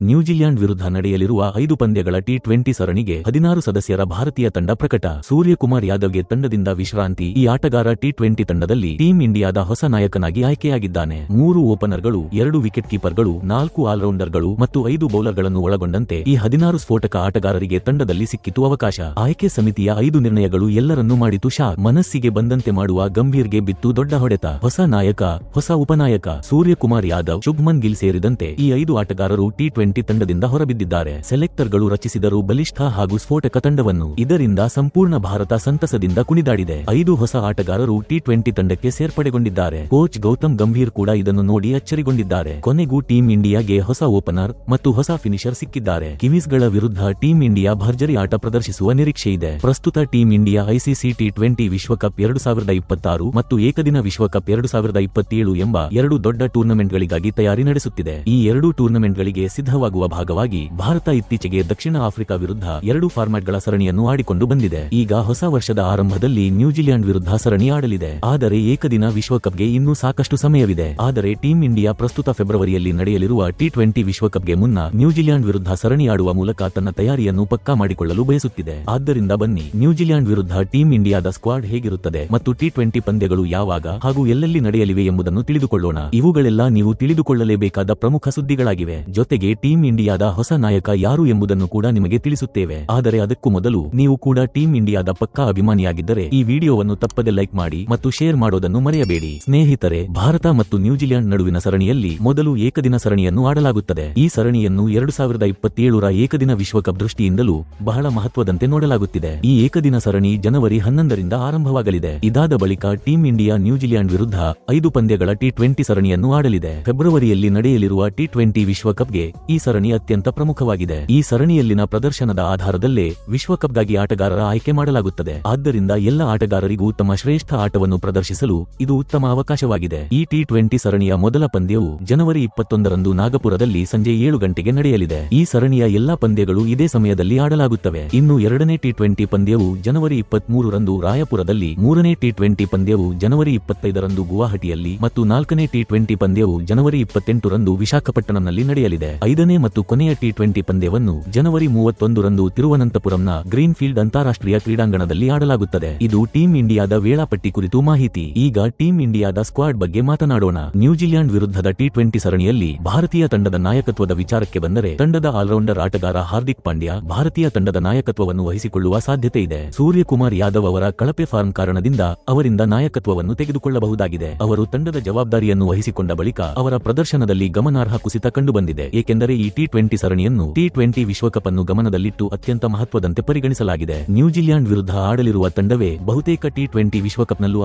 New Zealand ವಿರುದ್ಧ ನಡೆಯಲಿರುವ 5 ಪಂದ್ಯಗಳ ಟಿ20 ಸರಣಿಗೆ 16 ಸದಸ್ಯರ ಭಾರತೀಯ ತಂಡ ಪ್ರಕಟ. ಸೂರ್ಯಕುಮಾರ್ ಯಾದವ್ಗೆ ತಂಡದಿಂದ ವಿಶ್ರಾಂತಿ. ಈ ಆಟಗಾರ ಟಿ20 ತಂಡದಲ್ಲಿ ಟೀಂ ಇಂಡಿಯಾದ ಹೊಸ ನಾಯಕನಾಗಿ ಆಯ್ಕೆಯಾಗಿದ್ದಾನೆ. 3 ಓಪನರ್ಗಳು, 2 ವಿಕೆಟ್ ಕೀಪರ್ಗಳು, 4 ಆಲ್ರೌಂಡರ್ಗಳು ಮತ್ತು 5 ಬೌಲರ್ಗಳನ್ನು ಒಳಗೊಂಡಂತೆ ಈ 16 ಸ್ಫೋಟಕ ಆಟಗಾರರಿಗೆ ತಂಡದಲ್ಲಿ ಸಿಕ್ಕಿತು ಅವಕಾಶ. ಆಯ್ಕೆ ಸಮಿತಿಯ 5 ನಿರ್ಣಯಗಳು ಎಲ್ಲರನ್ನೂ ಮಾಡಿತು ಶಾಕ್. ಮನಸ್ಸಿಗೆ ಬಂದಂತೆ ಮಾಡುವ ಗಂಭೀರ್ಗೆ ಬಿತ್ತು ದೊಡ್ಡ ಹೊಡೆತ. ಹೊಸ ನಾಯಕ, ಹೊಸ ಉಪನಾಯಕ. ಸೂರ್ಯಕುಮಾರ್ ಯಾದವ್, ಶುಭ್ಮನ್ ಗಿಲ್ ಸೇರಿದಂತೆ ಈ 5 ಆಟಗಾರರು ಟಿ20 ತಂಡದಿಂದ ಹೊರಬಿದ್ದಿದ್ದಾರೆ. ಸೆಲೆಕ್ಟರ್ಗಳು ರಚಿಸಿದರು ಬಲಿಷ್ಠ ಹಾಗೂ ಸ್ಫೋಟಕ ತಂಡವನ್ನು. ಇದರಿಂದ ಸಂಪೂರ್ಣ ಭಾರತ ಸಂತಸದಿಂದ ಕುಣಿದಾಡಿದೆ. 5 ಹೊಸ ಆಟಗಾರರು ಟಿ20 ತಂಡಕ್ಕೆ ಸೇರ್ಪಡೆಗೊಂಡಿದ್ದಾರೆ. ಕೋಚ್ ಗೌತಮ್ ಗಂಭೀರ್ ಕೂಡ ಇದನ್ನು ನೋಡಿ ಅಚ್ಚರಿಗೊಂಡಿದ್ದಾರೆ. ಕೊನೆಗೂ ಟೀಂ ಇಂಡಿಯಾಗೆ ಹೊಸ ಓಪನರ್ ಮತ್ತು ಹೊಸ ಫಿನಿಶರ್ ಸಿಕ್ಕಿದ್ದಾರೆ. ಕಿವೀಸ್ಗಳ ವಿರುದ್ಧ ಟೀಂ ಇಂಡಿಯಾ ಭರ್ಜರಿ ಆಟ ಪ್ರದರ್ಶಿಸುವ ನಿರೀಕ್ಷೆ ಇದೆ. ಪ್ರಸ್ತುತ ಟೀಂ ಇಂಡಿಯಾ ಐಸಿಸಿ ಟಿ20 ವಿಶ್ವಕಪ್ 2026 ಮತ್ತು ಏಕದಿನ ವಿಶ್ವಕಪ್ 2027 ಎಂಬ 2 ದೊಡ್ಡ ಟೂರ್ನಮೆಂಟ್ಗಳಿಗಾಗಿ ತಯಾರಿ ನಡೆಸುತ್ತಿದೆ. ಈ 2 ಟೂರ್ನಮೆಂಟ್ಗಳಿಗೆ ಸಿದ್ಧವಾಗುವ ಭಾಗವಾಗಿ ಭಾರತ ಇತ್ತೀಚೆಗೆ ದಕ್ಷಿಣ ಆಫ್ರಿಕಾ ವಿರುದ್ಧ 2 ಫಾರ್ಮ್ಯಾಟ್ಗಳ ಸರಣಿಯನ್ನು ಆಡಿಕೊಂಡು ಬಂದಿದೆ. ಈಗ ಹೊಸ ವರ್ಷದ ಆರಂಭದಲ್ಲಿ ನ್ಯೂಜಿಲೆಂಡ್ ವಿರುದ್ಧ ಸರಣಿ ಆಡಲಿದೆ. ಆದರೆ ಏಕದಿನ ವಿಶ್ವಕಪ್ಗೆ ಇನ್ನೂ ಸಾಕಷ್ಟು ಸಮಯವಿದೆ. ಆದರೆ ಟೀಂ ಇಂಡಿಯಾ ಪ್ರಸ್ತುತ ಫೆಬ್ರವರಿಯಲ್ಲಿ ನಡೆಯಲಿರುವ ಟಿ20 ವಿಶ್ವಕಪ್ಗೆ ಮುನ್ನ ನ್ಯೂಜಿಲೆಂಡ್ ವಿರುದ್ಧ ಸರಣಿ ಆಡುವ ಮೂಲಕ ತನ್ನ ತಯಾರಿಯನ್ನು ಪಕ್ಕಾ ಮಾಡಿಕೊಳ್ಳಲು ಬಯಸುತ್ತಿದೆ. ಆದ್ದರಿಂದ ಬನ್ನಿ, ನ್ಯೂಜಿಲೆಂಡ್ ವಿರುದ್ಧ ಟೀಂ ಇಂಡಿಯಾದ ಸ್ಕ್ವಾಡ್ ಹೇಗಿರುತ್ತದೆ ಮತ್ತು ಟಿ20 ಪಂದ್ಯಗಳು ಯಾವಾಗ ಹಾಗೂ ಎಲ್ಲೆಲ್ಲಿ ನಡೆಯಲಿವೆ ಎಂಬುದನ್ನು ತಿಳಿದುಕೊಳ್ಳೋಣ. ಇವುಗಳೆಲ್ಲ ನೀವು ತಿಳಿದುಕೊಳ್ಳಲೇಬೇಕಾದ ಪ್ರಮುಖ ಸುದ್ದಿಗಳಾಗಿವೆ. ಜೊತೆಗೆ ಟೀಂ ಇಂಡಿಯಾದ ಹೊಸ ನಾಯಕ ಯಾರು ಎಂಬುದನ್ನು ಕೂಡ ನಿಮಗೆ ತಿಳಿಸುತ್ತೇವೆ. ಆದರೆ ಅದಕ್ಕೂ ಮೊದಲು ನೀವು ಕೂಡ ಟೀಂ ಇಂಡಿಯಾದ ಪಕ್ಕಾ ಅಭಿಮಾನಿಯಾಗಿದ್ದರೆ ಈ ವಿಡಿಯೋವನ್ನು ತಪ್ಪದೆ ಲೈಕ್ ಮಾಡಿ ಮತ್ತು ಶೇರ್ ಮಾಡೋದನ್ನು ಮರೆಯಬೇಡಿ. ಸ್ನೇಹಿತರೆ, ಭಾರತ ಮತ್ತು ನ್ಯೂಜಿಲೆಂಡ್ ನಡುವಿನ ಸರಣಿಯಲ್ಲಿ ಮೊದಲು ಏಕದಿನ ಸರಣಿಯನ್ನು ಆಡಲಾಗುತ್ತದೆ. ಈ ಸರಣಿಯನ್ನು 2027 ರ ಏಕದಿನ ವಿಶ್ವಕಪ್ ದೃಷ್ಟಿಯಿಂದಲೂ ಬಹಳ ಮಹತ್ವದಂತೆ ನೋಡಲಾಗುತ್ತಿದೆ. ಈ ಏಕದಿನ ಸರಣಿ ಜನವರಿ 11ರಿಂದ ಆರಂಭವಾಗಲಿದೆ. ಇದಾದ ಬಳಿಕ ಟೀಂ ಇಂಡಿಯಾ ನ್ಯೂಜಿಲೆಂಡ್ ವಿರುದ್ಧ 5 ಪಂದ್ಯಗಳ ಟಿ20 ಸರಣಿಯನ್ನು ಆಡಲಿದೆ. ಫೆಬ್ರವರಿಯಲ್ಲಿ ನಡೆಯಲಿರುವ ಟಿ20 ವಿಶ್ವಕಪ್ಗೆ ಈ ಸರಣಿ ಅತ್ಯಂತ ಪ್ರಮುಖವಾಗಿದೆ. ಈ ಸರಣಿಯಲ್ಲಿನ ಪ್ರದರ್ಶನದ ಆಧಾರದಲ್ಲೇ ವಿಶ್ವಕಪ್ಗಾಗಿ ಆಟಗಾರರ ಆಯ್ಕೆ ಮಾಡಲಾಗುತ್ತದೆ. ಆದ್ದರಿಂದ ಎಲ್ಲ ಆಟಗಾರರಿಗೂ ತಮ್ಮ ಶ್ರೇಷ್ಠ ಆಟವನ್ನು ಪ್ರದರ್ಶಿಸಲು ಇದು ಉತ್ತಮ ಅವಕಾಶವಾಗಿದೆ. ಈ ಟಿ20 ಸರಣಿಯ ಮೊದಲ ಪಂದ್ಯವು ಜನವರಿ 21ರಂದು ನಾಗಪುರದಲ್ಲಿ ಸಂಜೆ 7 ಗಂಟೆಗೆ ನಡೆಯಲಿದೆ. ಈ ಸರಣಿಯ ಎಲ್ಲಾ ಪಂದ್ಯಗಳು ಇದೇ ಸಮಯದಲ್ಲಿ ಆಡಲಾಗುತ್ತವೆ. ಇನ್ನು 2ನೇ ಟಿ20 ಪಂದ್ಯವು ಜನವರಿ 23ರಂದು ರಾಯಪುರದಲ್ಲಿ, 3ನೇ ಟಿ20 ಪಂದ್ಯವು ಜನವರಿ 25ರಂದು ಗುವಾಹಟಿಯಲ್ಲಿ ಮತ್ತು 4ನೇ ಟಿ20 ಪಂದ್ಯವು ಜನವರಿ 28ರಂದು ವಿಶಾಖಪಟ್ಟಣಂನಲ್ಲಿ ನಡೆಯಲಿದೆ. 5ನೇ ಮತ್ತು ಕೊನೆಯ ಟಿ20 ಪಂದ್ಯವನ್ನು ಜನವರಿ 31ರಂದು ತಿರುವನಂತಪುರಂನ ಗ್ರೀನ್ ಫೀಲ್ಡ್ ಅಂತಾರಾಷ್ಟ್ರೀಯ ಕ್ರೀಡಾಂಗಣದಲ್ಲಿ ಆಡಲಾಗುತ್ತದೆ. ಇದು ಟೀಂ ಇಂಡಿಯಾದ ವೇಳಾಪಟ್ಟಿ ಕುರಿತು ಮಾಹಿತಿ. ಈಗ ಟೀಂ ಇಂಡಿಯಾದ ಸ್ಕ್ವಾಡ್ ಬಗ್ಗೆ ಮಾತನಾಡೋಣ. ನ್ಯೂಜಿಲೆಂಡ್ ವಿರುದ್ಧದ ಟಿ20 ಸರಣಿಯಲ್ಲಿ ಭಾರತೀಯ ತಂಡದ ನಾಯಕತ್ವದ ವಿಚಾರಕ್ಕೆ ಬಂದರೆ ತಂಡದ ಆಲ್ರೌಂಡರ್ ಆಟಗಾರ ಹಾರ್ದಿಕ್ ಪಾಂಡ್ಯ ಭಾರತೀಯ ತಂಡದ ನಾಯಕತ್ವವನ್ನು ವಹಿಸಿಕೊಳ್ಳುವ ಸಾಧ್ಯತೆ ಇದೆ. ಸೂರ್ಯಕುಮಾರ್ ಯಾದವ್ ಅವರ ಕಳಪೆ ಫಾರ್ಮ್ ಕಾರಣದಿಂದ ಅವರಿಂದ ನಾಯಕತ್ವವನ್ನು ತೆಗೆದುಕೊಳ್ಳಬಹುದಾಗಿದೆ. ಅವರು ತಂಡದ ಜವಾಬ್ದಾರಿಯನ್ನು ವಹಿಸಿಕೊಂಡ ಬಳಿಕ ಅವರ ಪ್ರದರ್ಶನದಲ್ಲಿ ಗಮನಾರ್ಹ ಕುಸಿತ ಕಂಡುಬಂದಿದೆ. ಏಕೆಂದರೆ ಈ ಟಿ20 ಸರಣಿಯನ್ನು ಟಿ20 ವಿಶ್ವಕಪ್ ಅನ್ನು ಗಮನದಲ್ಲಿಟ್ಟು ಅತ್ಯಂತ ಮಹತ್ವದಂತೆ ಪರಿಗಣಿಸಲಾಗಿದೆ. ನ್ಯೂಜಿಲೆಂಡ್ ವಿರುದ್ಧ ಆಡಲಿರುವ ತಂಡವೇ ಬಹುತೇಕ ಟಿ20 ವಿಶ್ವಕಪ್ನಲ್ಲೂ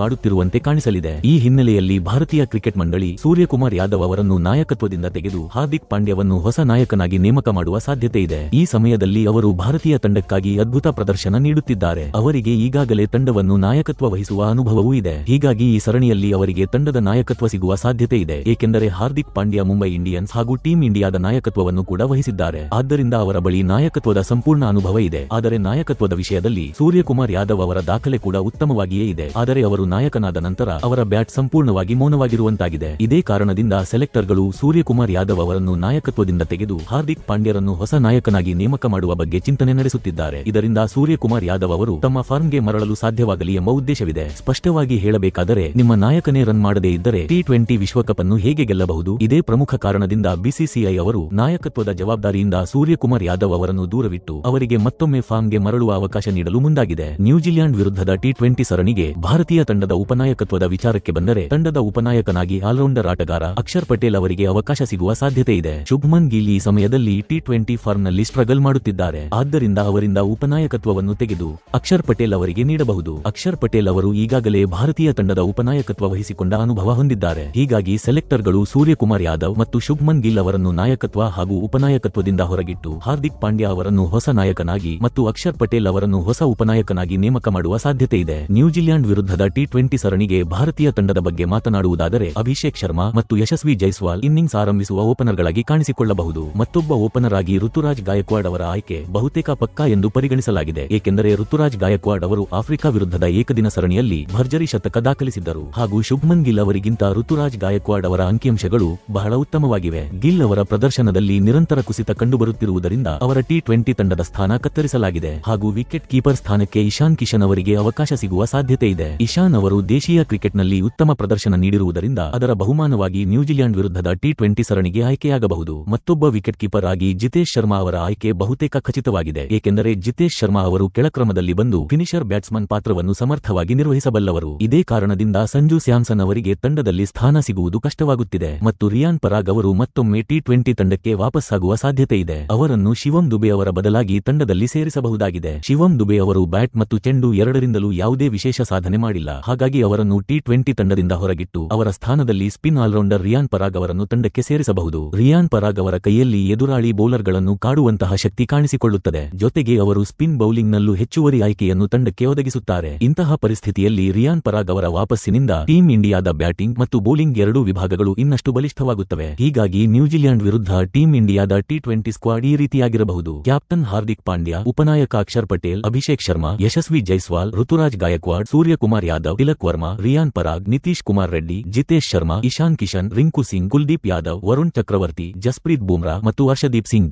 ಆಡುತ್ತಿರುವಂತೆ ಕಾಣಿಸಲಿದೆ. ಈ ಹಿನ್ನೆಲೆಯಲ್ಲಿ ಭಾರತೀಯ ಕ್ರಿಕೆಟ್ ಮಂಡಳಿ ಸೂರ್ಯಕುಮಾರ್ ಯಾದವ್ ಅವರನ್ನು ನಾಯಕತ್ವದಿಂದ ತೆಗೆದು ಹಾರ್ದಿಕ್ ಪಾಂಡ್ಯವನ್ನು ಹೊಸ ನಾಯಕನಾಗಿ ನೇಮಕ ಮಾಡುವ ಸಾಧ್ಯತೆ ಇದೆ. ಈ ಸಮಯದಲ್ಲಿ ಅವರು ಭಾರತೀಯ ತಂಡಕ್ಕಾಗಿ ಅದ್ಭುತ ಪ್ರದರ್ಶನ ನೀಡುತ್ತಿದ್ದಾರೆ. ಅವರಿಗೆ ಈಗಾಗಲೇ ತಂಡವನ್ನು ನಾಯಕತ್ವ ವಹಿಸುವ ಅನುಭವವೂ ಇದೆ. ಹೀಗಾಗಿ ಈ ಸರಣಿಯಲ್ಲಿ ಅವರಿಗೆ ತಂಡದ ನಾಯಕತ್ವ ಸಿಗುವ ಸಾಧ್ಯತೆ ಇದೆ. ಏಕೆಂದರೆ ಹಾರ್ದಿಕ್ ಪಾಂಡ್ಯ ಮುಂಬೈ ಇಂಡಿಯನ್ಸ್ ಹಾಗೂ ಟೀಂ ಇಂಡಿಯಾದ ನಾಯಕತ್ವವನ್ನು ಕೂಡ ವಹಿಸಿದ್ದಾರೆ. ಆದ್ದರಿಂದ ಅವರ ಬಳಿ ನಾಯಕತ್ವದ ಸಂಪೂರ್ಣ ಅನುಭವ ಇದೆ. ಆದರೆ ನಾಯಕತ್ವದ ವಿಷಯದಲ್ಲಿ ಸೂರ್ಯಕುಮಾರ್ ಯಾದವ್ ಅವರ ದಾಖಲೆ ಕೂಡ ಉತ್ತಮವಾಗಿಯೇ ಇದೆ. ಆದರೆ ಅವರು ನಾಯಕನಾದ ನಂತರ ಅವರ ಬ್ಯಾಟ್ ಸಂಪೂರ್ಣವಾಗಿ ಮೌನವಾಗಿರುವಂತಾಗಿದೆ. ಇದೇ ಕಾರಣದಿಂದ ಸೆಲೆಕ್ಟರ್ಗಳು ಸೂರ್ಯಕುಮಾರ್ ಯಾದವ್ ಅವರನ್ನು ನಾಯಕತ್ವದಿಂದ ತೆಗೆದು ಹಾರ್ದಿಕ್ ಪಾಂಡ್ಯರನ್ನು ಹೊಸ ನಾಯಕನಾಗಿ ನೇಮಕ ಮಾಡುವ ಬಗ್ಗೆ ಚಿಂತನೆ ನಡೆಸುತ್ತಿದ್ದಾರೆ. ಇದರಿಂದ ಸೂರ್ಯಕುಮಾರ್ ಯಾದವ್ ಅವರು ತಮ್ಮ ಫಾರ್ಮ್ಗೆ ಮರಳಲು ಸಾಧ್ಯವಾಗಲಿ ಎಂಬ ಉದ್ದೇಶವಿದೆ. ಸ್ಪಷ್ಟವಾಗಿ ಹೇಳಬೇಕಾದರೆ, ನಿಮ್ಮ ನಾಯಕನೇ ರನ್ ಮಾಡದೇ ಇದ್ದರೆ ಟಿ20 ವಿಶ್ವಕಪ್ ಅನ್ನು ಹೇಗೆ ಗೆಲ್ಲಬಹುದು? ಇದೇ ಪ್ರಮುಖ ಕಾರಣದಿಂದ ಬಿಸಿಸಿಐ ಅವರು ನಾಯಕತ್ವದ ಜವಾಬ್ದಾರಿಯಿಂದ ಸೂರ್ಯಕುಮಾರ್ ಯಾದವ್ ಅವರನ್ನು ದೂರವಿಟ್ಟು ಅವರಿಗೆ ಮತ್ತೊಮ್ಮೆ ಫಾರ್ಮ್ಗೆ ಮರಳುವ ಅವಕಾಶ ನೀಡಲು ಮುಂದಾಗಿದೆ. ನ್ಯೂಜಿಲೆಂಡ್ ವಿರುದ್ಧದ ಟಿ20 ಸರಣಿಗೆ ಭಾರತೀಯ ತಂಡದ ಉಪನಾಯಕತ್ವದ ವಿಚಾರಕ್ಕೆ ಬಂದರೆ ತಂಡದ ಉಪನಾಯಕನಾಗಿ ಆಲ್ರೌಂಡರ್ ಆಟಗಾರ ಅಕ್ಷರ್ ಪಟೇಲ್ ಅವರಿಗೆ ಅವಕಾಶ ಸಿಗುವ ಸಾಧ್ಯತೆ ಇದೆ. ಶುಭ್ಮನ್ ಗಿಲ್ ಈ ಸಮಯದಲ್ಲಿ ಟಿ20 ಫಾರ್ಮ್ನಲ್ಲಿ ಸ್ಟ್ರಗಲ್ ಮಾಡುತ್ತಿದ್ದಾರೆ. ಆದ್ದರಿಂದ ಅವರಿಂದ ಉಪನಾಯಕತ್ವವನ್ನು ತೆಗೆದು ಅಕ್ಷರ್ ಪಟೇಲ್ ಅವರಿಗೆ ನೀಡಬಹುದು. ಅಕ್ಷರ್ ಪಟೇಲ್ ಅವರು ಈಗಾಗಲೇ ಭಾರತೀಯ ತಂಡದ ಉಪನಾಯಕತ್ವ ವಹಿಸಿಕೊಂಡ ಅನುಭವ ಹೊಂದಿದ್ದಾರೆ. ಹೀಗಾಗಿ ಸೆಲೆಕ್ಟರ್ಗಳು ಸೂರ್ಯಕುಮಾರ್ ಯಾದವ್ ಮತ್ತು ಶುಭ್ಮನ್ ಗಿಲ್ ಅವರನ್ನು ನಾಯಕತ್ವ ಹಾಗೂ ಉಪನಾಯಕತ್ವದಿಂದ ಹೊರಗಿಟ್ಟು ಹಾರ್ದಿಕ್ ಪಾಂಡ್ಯ ಅವರನ್ನು ಹೊಸ ನಾಯಕನಾಗಿ ಮತ್ತು ಅಕ್ಷರ್ ಪಟೇಲ್ ಅವರನ್ನು ಹೊಸ ಉಪನಾಯಕನಾಗಿ ನೇಮಕ ಮಾಡುವ ಸಾಧ್ಯತೆ ಇದೆ. ನ್ಯೂಜಿಲೆಂಡ್ ವಿರುದ್ಧದ ಟಿ20 ಸರಣಿಗೆ ಭಾರತೀಯ ತಂಡದ ಬಗ್ಗೆ ಮಾತನಾಡುವುದಾದರೆ ಅಭಿಷೇಕ್ ಶರ್ಮಾ ಮತ್ತು ಯಶಸ್ವಿ ಜೈಸ್ವಾಲ್ ಇನ್ನಿಂಗ್ಸ್ ಆರಂಭಿಸುವ ಓಪನರ್ಗಳಾಗಿ ಕಾಣಿಸಿಕೊಳ್ಳಬಹುದು. ಮತ್ತೊಬ್ಬ ಓಪನರ್ ಆಗಿ ಋತುರಾಜ್ ಗಾಯಕ್ವಾಡ್ ಅವರ ಆಯ್ಕೆ ಬಹುತೇಕ ಪಕ್ಕಾ ಎಂದು ಪರಿಗಣಿಸಲಾಗಿದೆ. ಏಕೆಂದರೆ ಋತುರಾಜ್ ಗಾಯಕ್ವಾಡ್ ಅವರು ಆಫ್ರಿಕಾ ವಿರುದ್ಧದ ಏಕದಿನ ಸರಣಿಯಲ್ಲಿ ಭರ್ಜರಿ ಶತಕ ದಾಖಲಿಸಿದ್ದರು ಹಾಗೂ ಶುಭ್ಮನ್ ಗಿಲ್ ಅವರಿಗಿಂತ ಋತುರಾಜ್ ಗಾಯಕ್ವಾಡ್ ಅವರ ಅಂಕಿಅಂಶಗಳು ಬಹಳ ಉತ್ತಮವಾಗಿವೆ. ಗಿಲ್ ಅವರ ಪ್ರದರ್ಶನದಲ್ಲಿ ತಂಡದಲ್ಲಿ ನಿರಂತರ ಕುಸಿತ ಕಂಡುಬರುತ್ತಿರುವುದರಿಂದ ಅವರ ಟಿ20 ತಂಡದ ಸ್ಥಾನ ಕತ್ತರಿಸಲಾಗಿದೆ ಹಾಗೂ ವಿಕೆಟ್ ಕೀಪರ್ ಸ್ಥಾನಕ್ಕೆ ಇಶಾನ್ ಕಿಶನ್ ಅವರಿಗೆ ಅವಕಾಶ ಸಿಗುವ ಸಾಧ್ಯತೆ ಇದೆ. ಇಶಾನ್ ಅವರು ದೇಶೀಯ ಕ್ರಿಕೆಟ್ನಲ್ಲಿ ಉತ್ತಮ ಪ್ರದರ್ಶನ ನೀಡಿರುವುದರಿಂದ ಅದರ ಬಹುಮಾನವಾಗಿ ನ್ಯೂಜಿಲೆಂಡ್ ವಿರುದ್ಧದ ಟಿ20 ಸರಣಿಗೆ ಆಯ್ಕೆಯಾಗಬಹುದು. ಮತ್ತೊಬ್ಬ ವಿಕೆಟ್ ಕೀಪರ್ ಆಗಿ ಜಿತೇಶ್ ಶರ್ಮಾ ಅವರ ಆಯ್ಕೆ ಬಹುತೇಕ ಖಚಿತವಾಗಿದೆ, ಏಕೆಂದರೆ ಜಿತೇಶ್ ಶರ್ಮಾ ಅವರು ಕೆಳಕ್ರಮದಲ್ಲಿ ಬಂದು ಫಿನಿಶರ್ ಬ್ಯಾಟ್ಸ್ಮನ್ ಪಾತ್ರವನ್ನು ಸಮರ್ಥವಾಗಿ ನಿರ್ವಹಿಸಬಲ್ಲವರು. ಇದೇ ಕಾರಣದಿಂದ ಸಂಜು ಸ್ಯಾಮ್ಸನ್ ಅವರಿಗೆ ತಂಡದಲ್ಲಿ ಸ್ಥಾನ ಸಿಗುವುದು ಕಷ್ಟವಾಗುತ್ತಿದೆ ಮತ್ತು ರಿಯಾನ್ ಪರಾಗ್ ಅವರು ಮತ್ತೊಮ್ಮೆ ಟಿ20 ತಂಡಕ್ಕೆ ವಾಪಸ್ಸಾಗುವ ಸಾಧ್ಯತೆ ಇದೆ. ಅವರನ್ನು ಶಿವಮ್ ದುಬೆ ಅವರ ಬದಲಾಗಿ ತಂಡದಲ್ಲಿ ಸೇರಿಸಬಹುದಾಗಿದೆ. ಶಿವಮ್ ದುಬೆ ಅವರು ಬ್ಯಾಟ್ ಮತ್ತು ಚೆಂಡು ಎರಡರಿಂದಲೂ ಯಾವುದೇ ವಿಶೇಷ ಸಾಧನೆ ಮಾಡಿಲ್ಲ, ಹಾಗಾಗಿ ಅವರನ್ನು ಟಿ20 ತಂಡದಿಂದ ಹೊರಗಿಟ್ಟು ಅವರ ಸ್ಥಾನದಲ್ಲಿ ಸ್ಪಿನ್ ಆಲ್ರೌಂಡರ್ ರಿಯಾನ್ ಪರಾಗ್ ಅವರನ್ನು ತಂಡಕ್ಕೆ ಸೇರಿಸಬಹುದು. ರಿಯಾನ್ ಪರಾಗ್ ಅವರ ಕೈಯಲ್ಲಿ ಎದುರಾಳಿ ಬೌಲರ್ಗಳನ್ನು ಕಾಡುವಂತಹ ಶಕ್ತಿ ಕಾಣಿಸಿಕೊಳ್ಳುತ್ತದೆ, ಜೊತೆಗೆ ಅವರು ಸ್ಪಿನ್ ಬೌಲಿಂಗ್ನಲ್ಲೂ ಹೆಚ್ಚುವರಿ ಆಯ್ಕೆಯನ್ನು ತಂಡಕ್ಕೆ ಒದಗಿಸುತ್ತಾರೆ. ಇಂತಹ ಪರಿಸ್ಥಿತಿಯಲ್ಲಿ ರಿಯಾನ್ ಪರಾಗ್ ಅವರ ವಾಪಸ್ಸಿನಿಂದ ಟೀಂ ಇಂಡಿಯಾದ ಬ್ಯಾಟಿಂಗ್ ಮತ್ತು ಬೌಲಿಂಗ್ ಎರಡೂ ವಿಭಾಗಗಳು ಇನ್ನಷ್ಟು ಬಲಿಷ್ಠವಾಗುತ್ತವೆ. ಹೀಗಾಗಿ ನ್ಯೂಜಿಲೆಂಡ್ ವಿರುದ್ಧ ಟೀಂ ಇಂಡಿಯಾದ ಟಿ20 ಸ್ಕ್ವಾಡ್ ಈ ರೀತಿಯಾಗಿರಬಹುದು: ಕ್ಯಾಪ್ಟನ್ ಹಾರ್ದಿಕ್ ಪಾಂಡ್ಯ, ಉಪನಾಯಕ ಅಕ್ಷರ್ ಪಟೇಲ್, ಅಭಿಷೇಕ್ ಶರ್ಮಾ, ಯಶಸ್ವಿ ಜೈಸ್ವಾಲ್, ಋತುರಾಜ್ ಗಾಯಕ್ವಾಡ್, ಸೂರ್ಯಕುಮಾರ್ ಯಾದವ್, ತಿಲಕ್ ವರ್ಮಾ, ರಿಯಾನ್ ಪರಾಗ್, ನಿತೀಶ್ ಕುಮಾರ್ ರೆಡ್ಡಿ, ಜಿತೇಶ್ ಶರ್ಮಾ, ಇಶಾನ್ ಕಿಶನ್, ರಿಂಕು ಸಿಂಗ್, ಕುಲ್ದೀಪ್ ಯಾದವ್, ವರುಣ್ ಚಕ್ರವರ್ತಿ, ಜಸ್ಪ್ರೀತ್ ಬುಮ್ರಾ ಮತ್ತು ಹರ್ಷದೀಪ್ ಸಿಂಗ್.